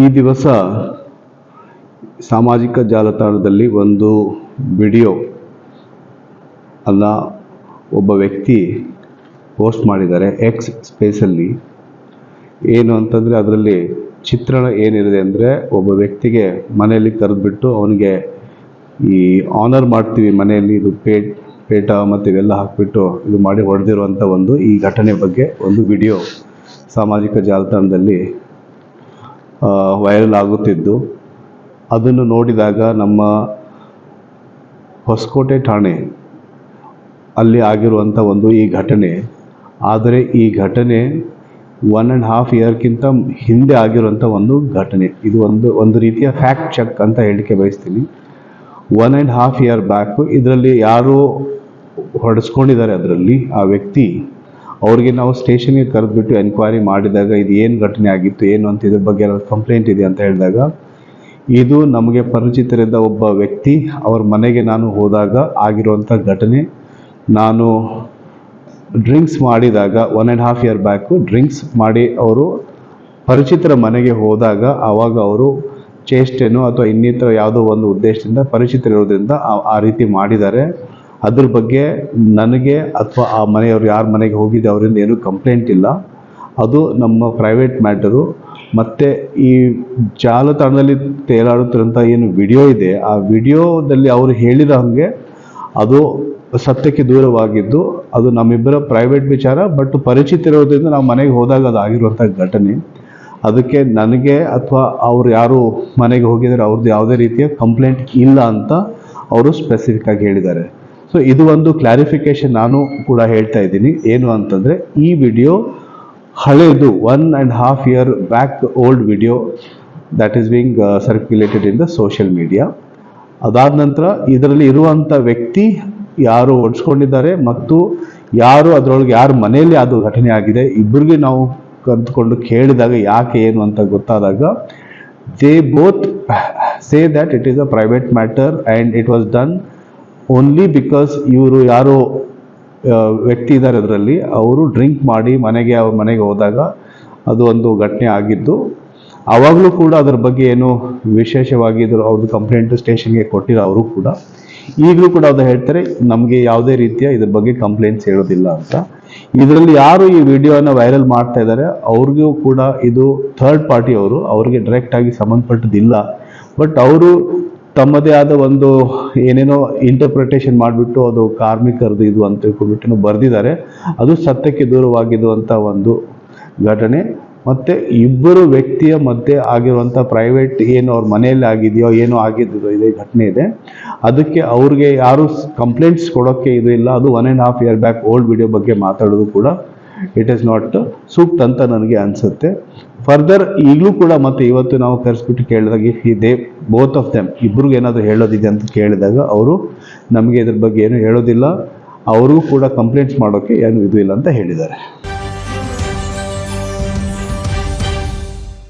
ಈ ದಿವಸ ಸಾಮಾಜಿಕ ಜಾಲತಾಣದಲ್ಲಿ ಒಂದು ವಿಡಿಯೋ ಅನ್ನ ಒಬ್ಬ ವ್ಯಕ್ತಿ ಪೋಸ್ಟ್ ಮಾಡಿದ್ದಾರೆ ಎಕ್ಸ್ ಸ್ಪೇಸಲ್ಲಿ. ಏನು ಅಂತಂದರೆ ಅದರಲ್ಲಿ ಚಿತ್ರಣ ಏನಿದೆ ಅಂದರೆ ಒಬ್ಬ ವ್ಯಕ್ತಿಗೆ ಮನೆಯಲ್ಲಿ ಕರೆದುಬಿಟ್ಟು ಅವನಿಗೆ ಈ ಆನರ್ ಮಾಡ್ತೀವಿ ಮನೆಯಲ್ಲಿ, ಇದು ಪೇಟ ಮತ್ತು ಇವೆಲ್ಲ ಹಾಕಿಬಿಟ್ಟು ಇದು ಮಾಡಿ ಹೊಡೆದಿರುವಂಥ ಒಂದು ಈ ಘಟನೆ ಬಗ್ಗೆ ಒಂದು ವಿಡಿಯೋ ಸಾಮಾಜಿಕ ಜಾಲತಾಣದಲ್ಲಿ ವೈರಲ್ ಆಗುತ್ತಿದ್ದು, ಅದನ್ನು ನೋಡಿದಾಗ ನಮ್ಮ ಹೊಸಕೋಟೆ ಠಾಣೆ ಅಲ್ಲಿ ಆಗಿರುವಂಥ ಒಂದು ಈ ಘಟನೆ. ಆದರೆ ಈ ಘಟನೆ 1.5 ಇಯರ್ಗಿಂತ ಹಿಂದೆ ಆಗಿರುವಂಥ ಒಂದು ಘಟನೆ. ಇದು ಒಂದು ರೀತಿಯ ಫ್ಯಾಕ್ಟ್ ಚೆಕ್ ಅಂತ ಹೇಳಿಕೆ ಬಯಸ್ತೀನಿ. 1.5 ಇಯರ್ ಬ್ಯಾಕು ಇದರಲ್ಲಿ ಯಾರು ಹೊಡೆಸ್ಕೊಂಡಿದ್ದಾರೆ ಅದರಲ್ಲಿ ಆ ವ್ಯಕ್ತಿ, ಅವ್ರಿಗೆ ನಾವು ಸ್ಟೇಷನ್ಗೆ ಕರೆದುಬಿಟ್ಟು ಎನ್ಕ್ವೈರಿ ಮಾಡಿದಾಗ ಇದು ಏನು ಘಟನೆ ಆಗಿತ್ತು ಏನು ಅಂತ ಇದ್ರ ಬಗ್ಗೆ ಕಂಪ್ಲೇಂಟ್ ಇದೆ ಅಂತ ಹೇಳಿದಾಗ, ಇದು ನಮಗೆ ಪರಿಚಿತರಿದ್ದ ಒಬ್ಬ ವ್ಯಕ್ತಿ ಅವ್ರ ಮನೆಗೆ ನಾನು ಹೋದಾಗ ಆಗಿರುವಂಥ ಘಟನೆ. ನಾನು ಡ್ರಿಂಕ್ಸ್ ಮಾಡಿದಾಗ 1.5 ಇಯರ್ ಬ್ಯಾಕು ಡ್ರಿಂಕ್ಸ್ ಮಾಡಿ ಅವರು ಪರಿಚಿತರ ಮನೆಗೆ ಹೋದಾಗ ಆವಾಗ ಅವರು ಚೇಷ್ಟೆನೋ ಅಥವಾ ಇನ್ನಿತರ ಯಾವುದೋ ಒಂದು ಉದ್ದೇಶದಿಂದ ಪರಿಚಿತರಿರೋದ್ರಿಂದ ಆ ರೀತಿ ಮಾಡಿದ್ದಾರೆ. ಅದ್ರ ಬಗ್ಗೆ ನನಗೆ ಅಥವಾ ಆ ಮನೆಯವರು ಯಾರ ಮನೆಗೆ ಹೋಗಿದ್ದೆ ಅವರಿಂದ ಏನೂ ಕಂಪ್ಲೇಂಟ್ ಇಲ್ಲ. ಅದು ನಮ್ಮ ಪ್ರೈವೇಟ್ ಮ್ಯಾಟರು. ಮತ್ತು ಈ ಜಾಲತಾಣದಲ್ಲಿ ತೇಲಾಡುತ್ತಿರೋಂಥ ಏನು ವಿಡಿಯೋ ಇದೆ, ಆ ವಿಡಿಯೋದಲ್ಲಿ ಅವರು ಹೇಳಿರೋ ಹಾಗೆ ಅದು ಸತ್ಯಕ್ಕೆ ದೂರವಾಗಿದ್ದು ಅದು ನಮ್ಮಿಬ್ಬರ ಪ್ರೈವೇಟ್ ವಿಚಾರ. ಬಟ್ ಪರಿಚಿತರಿರೋದ್ರಿಂದ ನಾವು ಮನೆಗೆ ಹೋದಾಗ ಅದು ಆಗಿರುವಂಥ ಘಟನೆ. ಅದಕ್ಕೆ ನನಗೆ ಅಥವಾ ಅವ್ರು ಯಾರು ಮನೆಗೆ ಹೋಗಿದ್ದಾರೆ ಅವ್ರದ್ದು ಯಾವುದೇ ರೀತಿಯ ಕಂಪ್ಲೇಂಟ್ ಇಲ್ಲ ಅಂತ ಅವರು ಸ್ಪೆಸಿಫಿಕ್ ಆಗಿ ಹೇಳಿದ್ದಾರೆ. ಸೊ ಇದು ಒಂದು ಕ್ಲಾರಿಫಿಕೇಶನ್ ನಾನು ಕೂಡ ಹೇಳ್ತಾ ಇದ್ದೀನಿ. ಏನು ಅಂತಂದರೆ ಈ ವಿಡಿಯೋ ಹಳೆಯದು 1.5 year back old video that is being circulated in the social media. ಅದಾದ ನಂತರ ಇದರಲ್ಲಿ ಇರುವಂಥ ವ್ಯಕ್ತಿ ಯಾರು ಹೊಡ್ಸ್ಕೊಂಡಿದ್ದಾರೆ ಮತ್ತು ಯಾರು ಅದರೊಳಗೆ ಯಾರ ಮನೆಯಲ್ಲಿ ಅದು ಘಟನೆ ಆಗಿದೆ ಇಬ್ಬರಿಗೆ ನಾವು ಕರೆದುಕೊಂಡು ಕೇಳಿದಾಗ ಯಾಕೆ ಏನು ಅಂತ ಗೊತ್ತಾದಾಗ they both say that it is a private matter and it was done only because ಇವರು ಯಾರು ವ್ಯಕ್ತಿ ಇದ್ದಾರೆ ಅದರಲ್ಲಿ ಅವರು ಡ್ರಿಂಕ್ ಮಾಡಿ ಅವ್ರ ಮನೆಗೆ ಹೋದಾಗ ಅದು ಒಂದು ಘಟನೆ ಆಗಿದ್ದು. ಆವಾಗಲೂ ಕೂಡ ಅದರ ಬಗ್ಗೆ ಏನು ವಿಶೇಷವಾಗಿ ಅವ್ರದ್ದು ಕಂಪ್ಲೇಂಟ್ ಸ್ಟೇಷನ್ಗೆ ಕೊಟ್ಟಿರೋ ಅವರು ಕೂಡ ಈಗಲೂ ಕೂಡ ಅದು ಹೇಳ್ತಾರೆ ನಮಗೆ ಯಾವುದೇ ರೀತಿಯ ಇದ್ರ ಬಗ್ಗೆ ಕಂಪ್ಲೇಂಟ್ಸ್ ಹೇಳೋದಿಲ್ಲ ಅಂತ. ಇದರಲ್ಲಿ ಯಾರು ಈ ವಿಡಿಯೋನ ವೈರಲ್ ಮಾಡ್ತಾ ಇದ್ದಾರೆ ಅವ್ರಿಗೂ ಕೂಡ ಇದು ಥರ್ಡ್ ಪಾರ್ಟಿ ಅವ್ರಿಗೆ ಡೈರೆಕ್ಟಾಗಿ ಸಂಬಂಧಪಟ್ಟದಿಲ್ಲ. ಬಟ್ ಅವರು ತಮ್ಮದೇ ಆದ ಒಂದು ಏನೇನೋ ಇಂಟರ್ಪ್ರಿಟೇಷನ್ ಮಾಡಿಬಿಟ್ಟು ಅದು ಕಾರ್ಮಿಕರದು ಇದು ಅಂತ ತಿಳ್ಕೊಂಡ್ಬಿಟ್ಟು ಬರೆದಿದ್ದಾರೆ. ಅದು ಸತ್ಯಕ್ಕೆ ದೂರವಾಗಿದ್ದು ಅಂತ ಒಂದು ಘಟನೆ. ಮತ್ತು ಇಬ್ಬರು ವ್ಯಕ್ತಿಯ ಮಧ್ಯೆ ಆಗಿರುವಂಥ ಪ್ರೈವೇಟ್ ಏನು ಅವ್ರ ಮನೆಯಲ್ಲಿ ಆಗಿದೆಯೋ ಏನೋ ಆಗಿದ್ದು ಇದೇ ಘಟನೆ ಇದೆ. ಅದಕ್ಕೆ ಅವ್ರಿಗೆ ಯಾರು ಕಂಪ್ಲೇಂಟ್ಸ್ ಕೊಡೋಕ್ಕೆ ಇದು ಇಲ್ಲ. ಅದು 1.5 ಇಯರ್ ಬ್ಯಾಕ್ ಓಲ್ಡ್ ವಿಡಿಯೋ ಬಗ್ಗೆ ಮಾತಾಡೋದು ಕೂಡ ಇಟ್ ಈಸ್ ನಾಟ್ ಸೂಕ್ತ ಅಂತ ನನಗೆ ಅನಿಸುತ್ತೆ. ಫರ್ದರ್ ಈಗಲೂ ಕೂಡ ಮತ್ತೆ ಇವತ್ತು ನಾವು ಕರೆಸ್ಬಿಟ್ಟು ಕೇಳಿದಾಗ ಇದೇ ಬೋತ್ ಆಫ್ ದೆಮ್ ಇಬ್ಬರಿಗೂ ಏನಾದರೂ ಹೇಳೋದಿದೆ ಅಂತ ಕೇಳಿದಾಗ ಅವರು ನಮಗೆ ಇದ್ರ ಬಗ್ಗೆ ಏನು ಹೇಳೋದಿಲ್ಲ, ಅವ್ರಿಗೂ ಕೂಡ ಕಂಪ್ಲೇಂಟ್ಸ್ ಮಾಡೋಕ್ಕೆ ಏನು ಇದು ಇಲ್ಲ ಅಂತ ಹೇಳಿದ್ದಾರೆ.